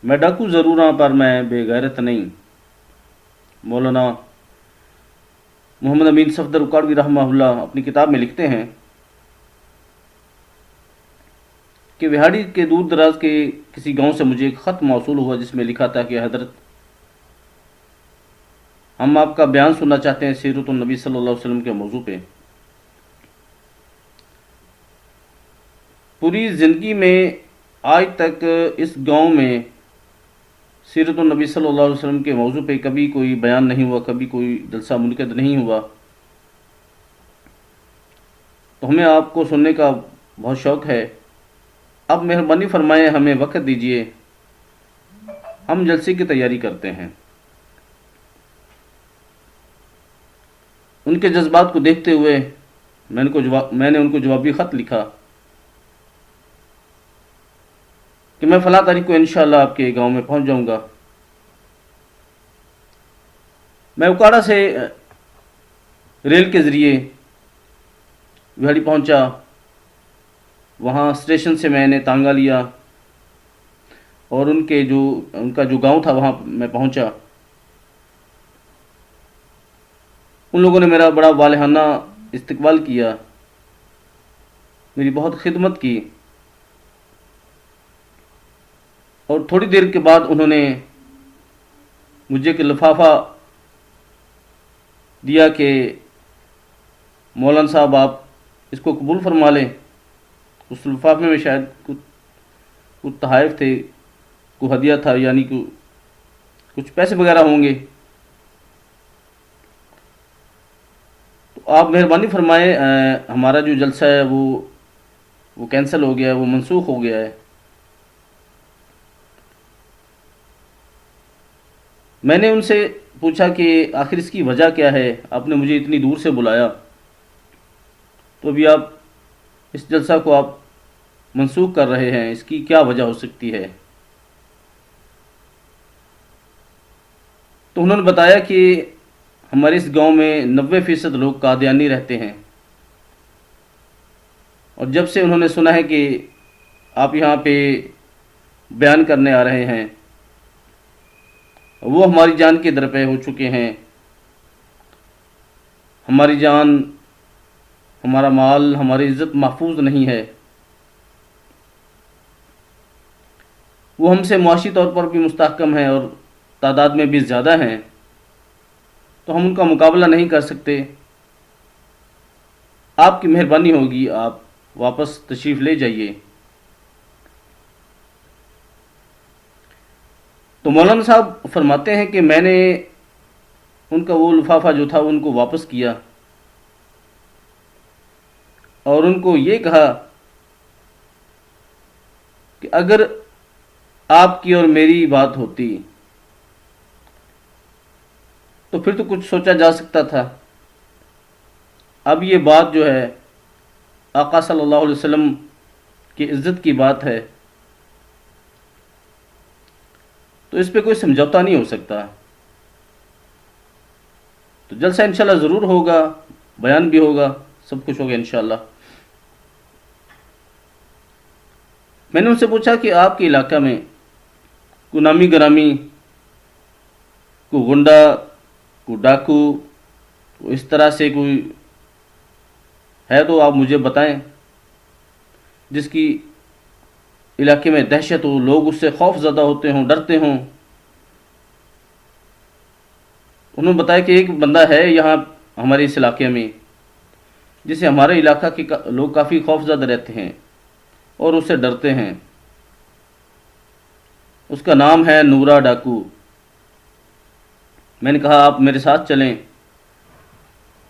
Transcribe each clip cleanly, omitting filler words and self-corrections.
میں ڈاکو ضرور ہاں پر میں بے غیرت نہیں۔ مولانا محمد امین صفدر اکاڑوی رحمہ اللہ اپنی کتاب میں لکھتے ہیں کہ وہاڑی کے دور دراز کے کسی گاؤں سے مجھے ایک خط موصول ہوا جس میں لکھا تھا کہ حضرت، ہم آپ کا بیان سننا چاہتے ہیں سیرت النبی صلی اللہ علیہ وسلم کے موضوع پہ۔ پوری زندگی میں آج تک اس گاؤں میں سیرت النبی صلی اللہ علیہ وسلم کے موضوع پہ کبھی کوئی بیان نہیں ہوا، کبھی کوئی جلسہ منعقد نہیں ہوا، تو ہمیں آپ کو سننے کا بہت شوق ہے۔ اب مہربانی فرمائیں ہمیں وقت دیجیے، ہم جلسے کی تیاری کرتے ہیں۔ ان کے جذبات کو دیکھتے ہوئے میں نے ان کو جوابی خط لکھا کہ میں فلاں تاریخ کو انشاءاللہ آپ کے گاؤں میں پہنچ جاؤں گا۔ میں اکاڑا سے ریل کے ذریعے وہاڑی پہنچا۔ وہاں اسٹیشن سے میں نے تانگا لیا اور ان کا جو گاؤں تھا وہاں میں پہنچا۔ ان لوگوں نے میرا بڑا والہانہ استقبال کیا، میری بہت خدمت کی، اور تھوڑی دیر کے بعد انہوں نے مجھے ایک لفافہ دیا کہ مولانا صاحب آپ اس کو قبول فرما لیں۔ اس لفافے میں شاید کچھ تحائف تھے، کوئی ہدیہ تھا، یعنی کچھ پیسے وغیرہ ہوں گے۔ تو آپ مہربانی فرمائیں، ہمارا جو جلسہ ہے وہ کینسل ہو گیا ہے، وہ منسوخ ہو گیا ہے۔ میں نے ان سے پوچھا کہ آخر اس کی وجہ کیا ہے، آپ نے مجھے اتنی دور سے بلایا، تو ابھی آپ اس جلسہ کو آپ منسوخ کر رہے ہیں، اس کی کیا وجہ ہو سکتی ہے؟ تو انہوں نے بتایا کہ ہمارے اس گاؤں میں 90% لوگ قادیانی رہتے ہیں، اور جب سے انہوں نے سنا ہے کہ آپ یہاں پہ بیان کرنے آ رہے ہیں، وہ ہماری جان کے درپے ہو چکے ہیں۔ ہماری جان، ہمارا مال، ہماری عزت محفوظ نہیں ہے۔ وہ ہم سے معاشی طور پر بھی مستحکم ہیں اور تعداد میں بھی زیادہ ہیں، تو ہم ان کا مقابلہ نہیں کر سکتے۔ آپ کی مہربانی ہوگی، آپ واپس تشریف لے جائیے۔ تو مولانا صاحب فرماتے ہیں کہ میں نے ان کا وہ لفافہ جو تھا ان کو واپس کیا اور ان کو یہ کہا کہ اگر آپ کی اور میری بات ہوتی تو پھر تو کچھ سوچا جا سکتا تھا۔ اب یہ بات جو ہے آقا صلی اللہ علیہ وسلم کی عزت کی بات ہے، تو اس پہ کوئی سمجھوتا نہیں ہو سکتا۔ تو جلسہ انشاءاللہ ضرور ہوگا، بیان بھی ہوگا، سب کچھ ہوگا انشاءاللہ۔ میں نے ان سے پوچھا کہ آپ کے علاقہ میں کوئی نامی گرامی، کوئی غنڈہ، کوئی ڈاکو، کوئی اس طرح سے کوئی ہے تو آپ مجھے بتائیں، جس کی علاقے میں دہشت ہو، لوگ اس سے خوف زدہ ہوتے ہوں، ڈرتے ہوں۔ انہوں نے بتایا کہ ایک بندہ ہے یہاں ہمارے اس علاقے میں جسے ہمارے علاقہ کے لوگ کافی خوف زدہ رہتے ہیں اور اس سے ڈرتے ہیں۔ اس کا نام ہے نورا ڈاکو۔ میں نے کہا آپ میرے ساتھ چلیں،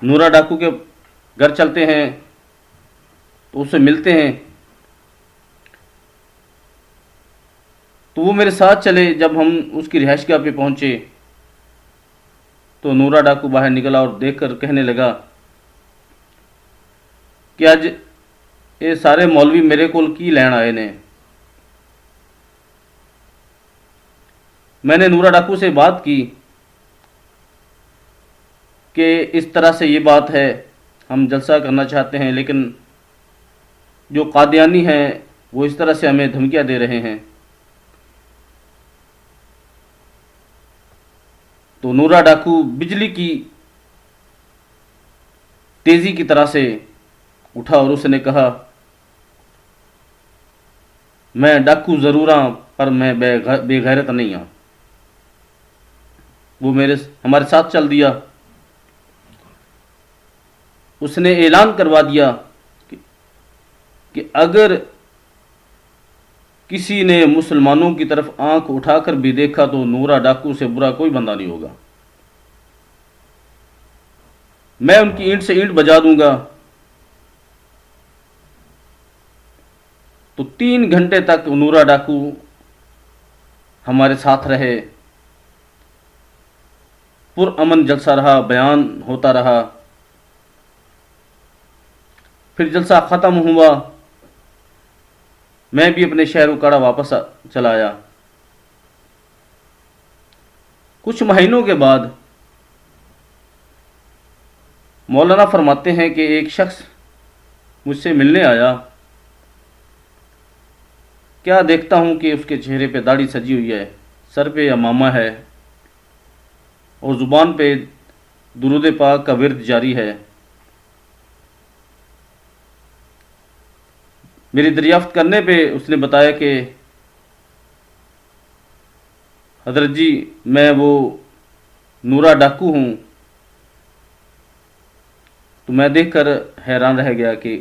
نورا ڈاکو کے گھر چلتے ہیں، تو اس سے ملتے ہیں۔ تو وہ میرے ساتھ چلے۔ جب ہم اس کی رہائش گاہ پہ پہنچے تو نورا ڈاکو باہر نکلا اور دیکھ کر کہنے لگا کہ آج یہ سارے مولوی میرے کول کی لین آئے نے۔ میں نے نورا ڈاکو سے بات کی کہ اس طرح سے یہ بات ہے، ہم جلسہ کرنا چاہتے ہیں، لیکن جو قادیانی ہیں وہ اس طرح سے ہمیں دھمکیاں دے رہے ہیں۔ تو نورا ڈاکو بجلی کی تیزی کی طرح سے اٹھا اور اس نے کہا میں ڈاکو ضرور ہاں پر میں بے غیرت نہیں ہاں. وہ ہمارے ساتھ چل دیا. اس نے اعلان کروا دیا کہ اگر کسی نے مسلمانوں کی طرف آنکھ اٹھا کر بھی دیکھا تو نورا ڈاکو سے برا کوئی بندہ نہیں ہوگا. میں ان کی اینٹ سے اینٹ بجا دوں گا. تو 3 گھنٹے تک نورا ڈاکو ہمارے ساتھ رہے. پرامن جلسہ رہا، بیان ہوتا رہا. پھر جلسہ ختم ہوا. میں بھی اپنے شہر اکاڑا واپس چلا آیا. کچھ مہینوں کے بعد مولانا فرماتے ہیں کہ ایک شخص مجھ سے ملنے آیا. کیا دیکھتا ہوں کہ اس کے چہرے پہ داڑھی سجی ہوئی ہے، سر پہ عمامہ ہے اور زبان پہ درود پاک کا ورد جاری ہے. میری دریافت کرنے پہ اس نے بتایا کہ حضرت جی میں وہ نورا ڈاکو ہوں. تو میں دیکھ کر حیران رہ گیا کہ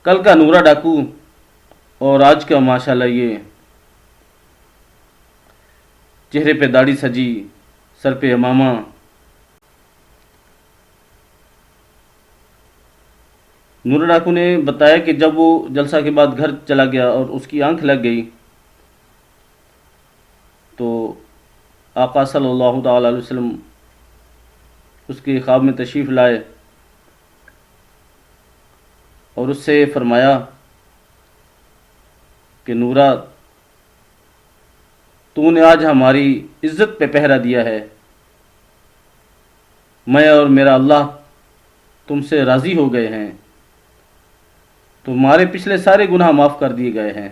کل کا نورا ڈاکو اور آج کا ماشاءاللہ یہ چہرے پہ داڑھی سجی، سر پہ عمامہ. نورا ڈاکو نے بتایا کہ جب وہ جلسہ کے بعد گھر چلا گیا اور اس کی آنکھ لگ گئی تو آقا صلی اللہ تعالی علیہ وسلم اس کے خواب میں تشریف لائے اور اس سے فرمایا کہ نورا تو نے آج ہماری عزت پہ پہرا دیا ہے. میں اور میرا اللہ تم سے راضی ہو گئے ہیں. تمہارے پچھلے سارے گناہ معاف کر دیے گئے ہیں.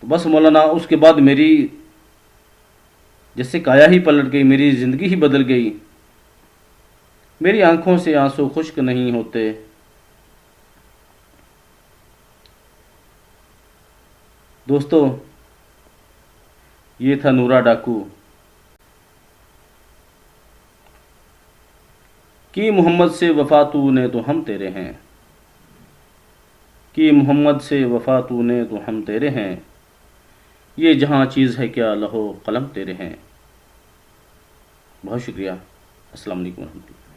تو بس مولانا اس کے بعد میری جیسے کایا ہی پلٹ گئی، میری زندگی ہی بدل گئی. میری آنکھوں سے آنسو خشک نہیں ہوتے. دوستو یہ تھا نورا ڈاکو. کہ محمد سے وفا تو نے تو ہم تیرے ہیں، کہ محمد سے وفا تو نے تو ہم تیرے ہیں. یہ جہاں چیز ہے کیا لہو قلم تیرے ہیں. بہت شکریہ. السلام علیکم ورحمۃ اللہ.